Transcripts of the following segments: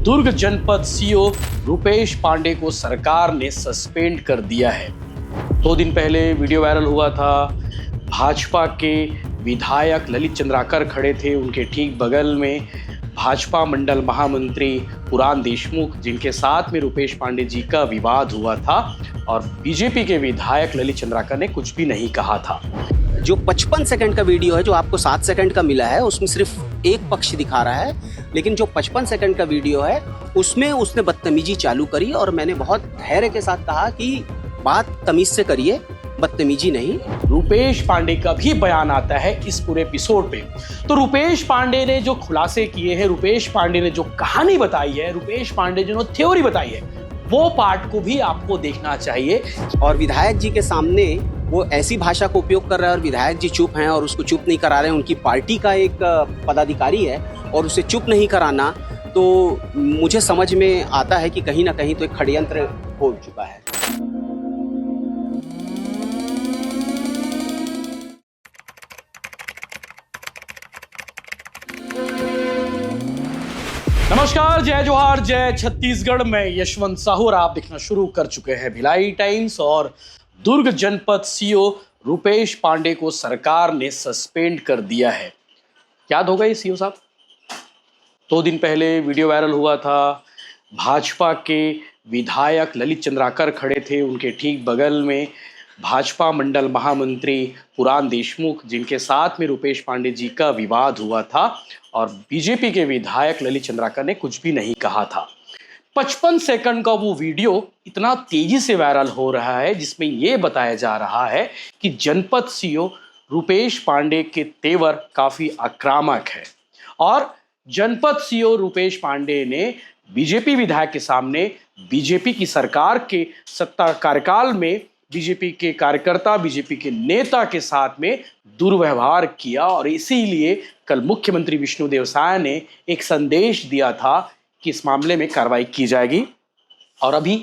दुर्ग जनपद सीओ रुपेश पांडे को सरकार ने सस्पेंड कर दिया है। 2 दिन पहले वीडियो वायरल हुआ था। भाजपा के विधायक ललित चंद्राकर खड़े थे, उनके ठीक बगल में भाजपा मंडल महामंत्री पुराण देशमुख, जिनके साथ में रुपेश पांडे जी का विवाद हुआ था और बीजेपी के विधायक ललित चंद्राकर ने कुछ भी नहीं कहा था। जो 55 सेकंड का वीडियो है, जो आपको 7 सेकंड का मिला है, उसमें सिर्फ एक पक्ष दिखा रहा है, लेकिन जो 55 सेकंड का वीडियो है उसमें उसने बदतमीजी चालू करी और मैंने बहुत धैर्य के साथ कहा कि बात तमीज से करिए, बदतमीजी नहीं। रुपेश पांडे का भी बयान आता है इस पूरे एपिसोड पे। तो रुपेश पांडे ने जो खुलासे किए हैं, रुपेश पांडे ने जो कहानी बताई है, रुपेश पांडे जो थ्योरी बताई है, वो पार्ट को भी आपको देखना चाहिए। और विधायक जी के सामने वो ऐसी भाषा को उपयोग कर रहा है और विधायक जी चुप हैं और उसको चुप नहीं करा रहे हैं। उनकी पार्टी का एक पदाधिकारी है और उसे चुप नहीं कराना, तो मुझे समझ में आता है कि कहीं ना कहीं तो एक षड्यंत्र हो चुका है। नमस्कार, जय जोहार, जय छत्तीसगढ़। मैं यशवंत साहू और आप देखना शुरू कर चुके हैं भिलाई टाइम्स। और दुर्ग जनपद सीओ रुपेश पांडे को सरकार ने सस्पेंड कर दिया है। याद होगा ये सीओ साहब? 2 दिन पहले वीडियो वायरल हुआ था। भाजपा के विधायक ललित चंद्राकर खड़े थे, उनके ठीक बगल में भाजपा मंडल महामंत्री पुराण देशमुख, जिनके साथ में रुपेश पांडे जी का विवाद हुआ था और बीजेपी के विधायक ललित चंद्राकर ने कुछ भी नहीं कहा था। 55 सेकंड का वो वीडियो इतना तेजी से वायरल हो रहा है, जिसमें यह बताया जा रहा है कि जनपद सीओ रुपेश पांडे के तेवर काफी आक्रामक है और जनपद सीओ रुपेश पांडे ने बीजेपी विधायक के सामने बीजेपी की सरकार के सत्ता कार्यकाल में बीजेपी के कार्यकर्ता, बीजेपी के नेता के साथ में दुर्व्यवहार किया और इसीलिए कल मुख्यमंत्री विष्णुदेव साय ने एक संदेश दिया था कि इस मामले में कार्रवाई की जाएगी। और अभी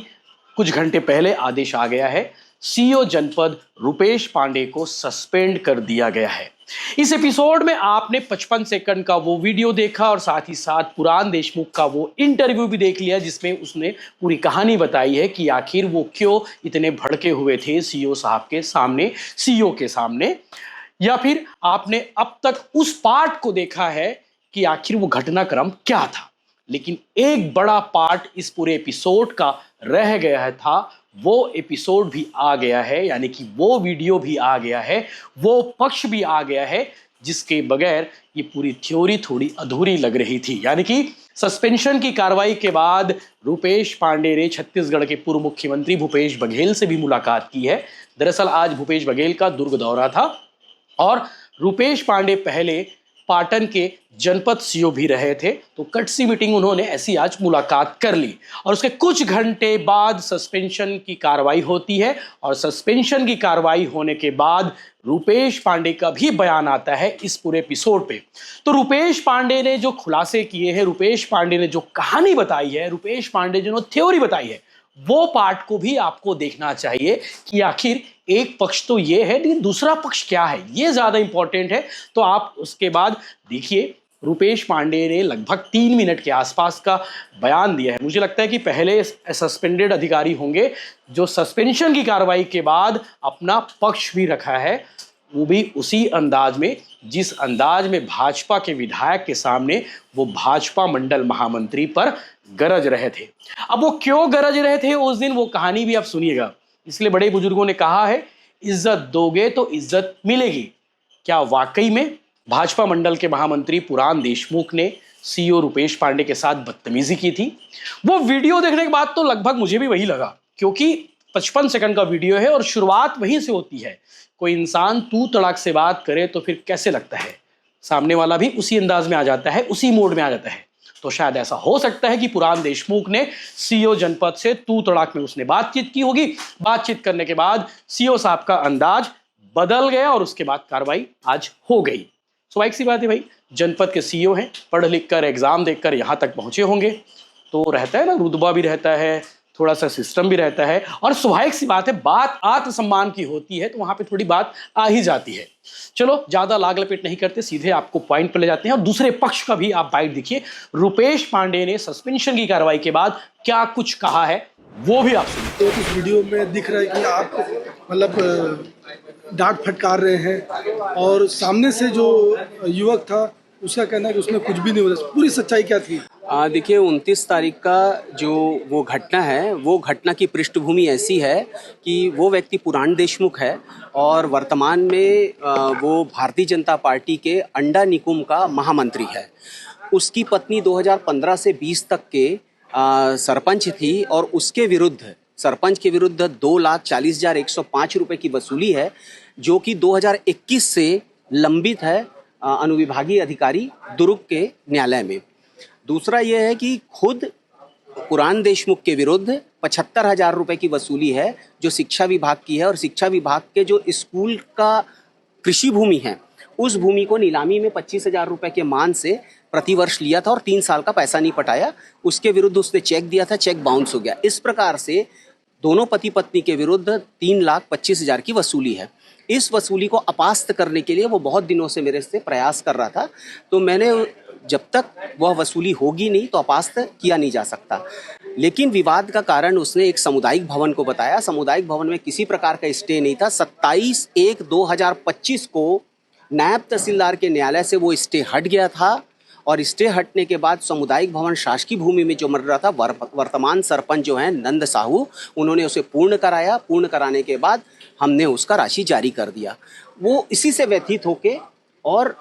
कुछ घंटे पहले आदेश आ गया है, सीओ जनपद रुपेश पांडे को सस्पेंड कर दिया गया है। इस एपिसोड में आपने 55 सेकंड का वो वीडियो देखा और साथ ही साथ पुराण देशमुख का वो इंटरव्यू भी देख लिया, जिसमें उसने पूरी कहानी बताई है कि आखिर वो क्यों इतने भड़के हुए थे सीओ साहब के सामने, सीओ के सामने। या फिर आपने अब तक उस पार्ट को देखा है कि आखिर वो घटनाक्रम क्या था। लेकिन एक बड़ा पार्ट इस पूरे एपिसोड का रह गया था, वो एपिसोड भी आ गया है, यानी कि वो वीडियो भी आ गया है, वो पक्ष भी आ गया है, जिसके बगैर ये पूरी थ्योरी थोड़ी अधूरी लग रही थी। यानी कि सस्पेंशन की कार्रवाई के बाद रुपेश पांडे ने छत्तीसगढ़ के पूर्व मुख्यमंत्री भूपेश बघेल से भी मुलाकात की है। दरअसल आज भूपेश बघेल का दुर्ग दौरा था और रुपेश पांडे पहले पाटन के जनपद सीओ भी रहे थे, तो कट सी मीटिंग उन्होंने ऐसी आज मुलाकात कर ली और उसके कुछ घंटे बाद सस्पेंशन की कार्रवाई होती है। और सस्पेंशन की कार्रवाई होने के बाद रुपेश पांडे का भी बयान आता है इस पूरे एपिसोड पे। तो रुपेश पांडे ने जो खुलासे किए हैं, रुपेश पांडे ने जो कहानी बताई है, रुपेश पांडे जो थ्योरी बताई है, वो पार्ट को भी आपको देखना चाहिए कि आखिर एक पक्ष तो ये है, लेकिन दूसरा पक्ष क्या है, ये ज्यादा इंपॉर्टेंट है। तो आप उसके बाद देखिए, रुपेश पांडे ने लगभग 3 मिनट के आसपास का बयान दिया है। मुझे लगता है कि पहले सस्पेंडेड अधिकारी होंगे जो सस्पेंशन की कार्रवाई के बाद अपना पक्ष भी रखा है, वो भी उसी अंदाज में जिस अंदाज में भाजपा के विधायक के सामने वो भाजपा मंडल महामंत्री पर गरज रहे थे। अब वो क्यों गरज रहे थे उस दिन, वो कहानी भी आप सुनिएगा। इसलिए बड़े बुजुर्गों ने कहा है, इज्जत दोगे तो इज्जत मिलेगी। क्या वाकई में भाजपा मंडल के महामंत्री पुराण देशमुख ने सीओ रुपेश पांडे के साथ बदतमीजी की थी? वो वीडियो देखने के बाद तो लगभग मुझे भी वही लगा, क्योंकि 55 सेकंड का वीडियो है और शुरुआत वहीं से होती है। कोई इंसान तू तड़ाक से बात करे तो फिर कैसे लगता है, सामने वाला भी उसी अंदाज में आ जाता है, उसी मोड में आ जाता है। तो शायद ऐसा हो सकता है कि पुराण देशमुख ने सीओ जनपद से तू तड़ाक में उसने बातचीत की होगी। बातचीत करने के बाद सीओ साहब का अंदाज बदल गया और उसके बाद कार्रवाई आज हो गई। स्वाभाविक सी बात है भाई, जनपद के सीओ हैं, पढ़ लिख कर एग्जाम देकर यहाँ तक पहुंचे होंगे, तो रहता है ना, रुतबा भी रहता है, थोड़ा सा सिस्टम भी रहता है और स्वाभाविक सी बात है, बात आत्मसम्मान की होती है तो वहां पे थोड़ी बात आ ही जाती है। चलो ज्यादा लाग लपेट नहीं करते, सीधे आपको पॉइंट पर ले जाते हैं और दूसरे पक्ष का भी आप बाइट देखिए। रुपेश पांडे ने सस्पेंशन की कार्रवाई के बाद क्या कुछ कहा है वो भी आप सुनिए। तो इस वीडियो में दिख रहा है कि आप मतलब डांट फटकार रहे हैं और सामने से जो युवक था उसका कहना है कि उसमें कुछ भी नहीं होता। पूरी सच्चाई क्या थी? देखिए 29 तारीख का जो वो घटना है, वो घटना की पृष्ठभूमि ऐसी है कि वो व्यक्ति पुराण देशमुख है और वर्तमान में वो भारतीय जनता पार्टी के अंडा निकुम का महामंत्री है। उसकी पत्नी 2015 से 20 तक के सरपंच थी और उसके विरुद्ध, सरपंच के विरुद्ध 2,40,105 रुपये की वसूली है, जो कि 2021 से लंबित है अनुविभागीय अधिकारी दुर्ग के न्यायालय में। दूसरा यह है कि खुद पुराण देशमुख के विरुद्ध 75,000 रुपये की वसूली है जो शिक्षा विभाग की है, और शिक्षा विभाग के जो स्कूल का कृषि भूमि है उस भूमि को नीलामी में 25,000 रुपये के मान से प्रतिवर्ष लिया था और 3 साल का पैसा नहीं पटाया। उसके विरुद्ध उसने चेक दिया था, चेक बाउंस हो गया। इस प्रकार से दोनों पति पत्नी के विरुद्ध 3,25,000 की वसूली है। इस वसूली को अपास्त करने के लिए वो बहुत दिनों से मेरे से प्रयास कर रहा था, तो मैंने जब तक वह वसूली होगी नहीं तो अपास्त किया नहीं जा सकता। लेकिन विवाद का कारण उसने एक सामुदायिक भवन को बताया। सामुदायिक भवन में किसी प्रकार का स्टे नहीं था। 27/1/2025 को नायब तहसीलदार के न्यायालय से वो स्टे हट गया था और स्टे हटने के बाद सामुदायिक भवन शासकीय भूमि में जो मिल रहा था, वर्तमान सरपंच जो हैं नंद साहू, उन्होंने उसे पूर्ण कराया। पूर्ण कराने के बाद हमने उसका राशि जारी कर दिया। वो इसी से व्यथित होके, और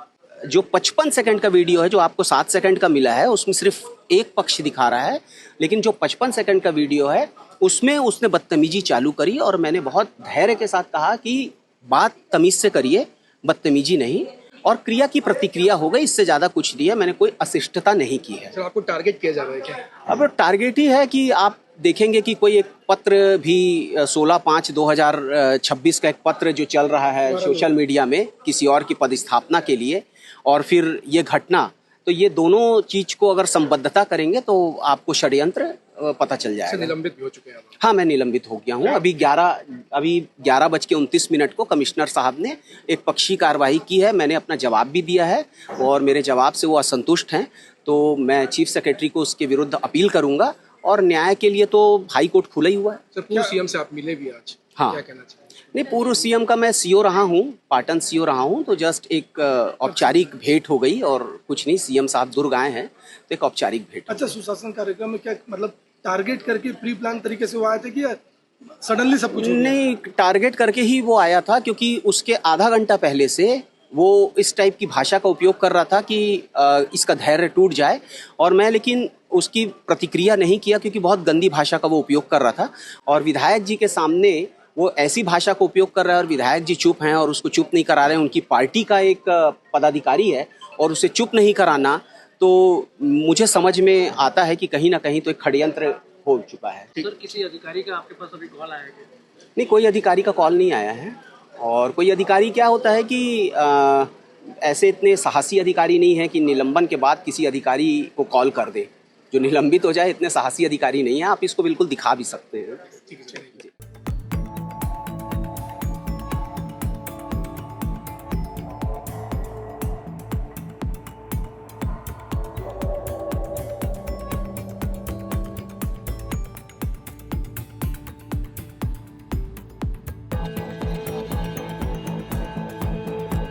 जो 55 सेकंड का वीडियो है जो आपको 7 सेकंड का मिला है उसमें सिर्फ एक पक्ष दिखा रहा है, लेकिन जो 55 सेकंड का वीडियो है उसमें उसने बदतमीजी चालू करी और मैंने बहुत धैर्य के साथ कहा कि बात तमीज से करिए, बदतमीजी नहीं, और क्रिया की प्रतिक्रिया हो गई। इससे ज्यादा कुछ नहीं है, मैंने कोई अशिष्टता नहीं की है। सर, आपको टारगेट किया जा रहा है क्या? अब टारगेट ही है कि आप देखेंगे कि कोई एक पत्र भी 16/5/2026 का एक पत्र जो चल रहा है सोशल मीडिया में किसी और की पदस्थापना के लिए, और फिर ये घटना, तो ये दोनों चीज को अगर संबद्धता करेंगे तो आपको षड्यंत्र पता चल जाएगा। निलंबित भी हो चुके हैं? हाँ, मैं निलंबित हो गया हूँ। अभी 11:29 को कमिश्नर साहब ने एक पक्षी कार्रवाई की है। मैंने अपना जवाब भी दिया है और मेरे जवाब से वो असंतुष्ट हैं, तो मैं चीफ सेक्रेटरी को उसके विरुद्ध अपील करूंगा और न्याय के लिए तो हाई कोर्ट खुला ही हुआ है। सर, पूर्व सीएम से आप मिले भी आज? हाँ। क्या कहना चाहिए? नहीं, पूर्व सीएम का मैं सीओ रहा हूँ, पाटन सीओ रहा हूँ, तो जस्ट एक औपचारिक भेंट हो गई और कुछ नहीं। सीएम साहब दुर्ग आए हैं तो एक औपचारिक भेंट। अच्छा, सुशासन कार्यक्रम में क्या मतलब टारगेट करके प्री प्लान तरीके से वो आए थे कि सडनली सब कुछ हो गया? नहीं, टारगेट करके ही वो आया था, क्योंकि उसके आधा घंटा पहले से वो इस टाइप की भाषा का उपयोग कर रहा था कि इसका धैर्य टूट जाए, और मैं लेकिन उसकी प्रतिक्रिया नहीं किया क्योंकि बहुत गंदी भाषा का वो उपयोग कर रहा था। और विधायक जी के सामने वो ऐसी भाषा का उपयोग कर रहा है और विधायक जी चुप हैं और उसको चुप नहीं करा रहे हैं। उनकी पार्टी का एक पदाधिकारी है और उसे चुप नहीं कराना, तो मुझे समझ में आता है कि कहीं ना कहीं तो एक षड्यंत्र हो चुका है। सर, किसी अधिकारी का आपके पास अभी कॉल आया है? नहीं, कोई अधिकारी का कॉल नहीं आया है। और कोई अधिकारी क्या होता है कि ऐसे इतने साहसी अधिकारी नहीं है कि निलंबन के बाद किसी अधिकारी को कॉल कर दे जो निलंबित हो जाए। इतने साहसी अधिकारी नहीं है, आप इसको बिल्कुल दिखा भी सकते हैं। ठीक है, चलिए।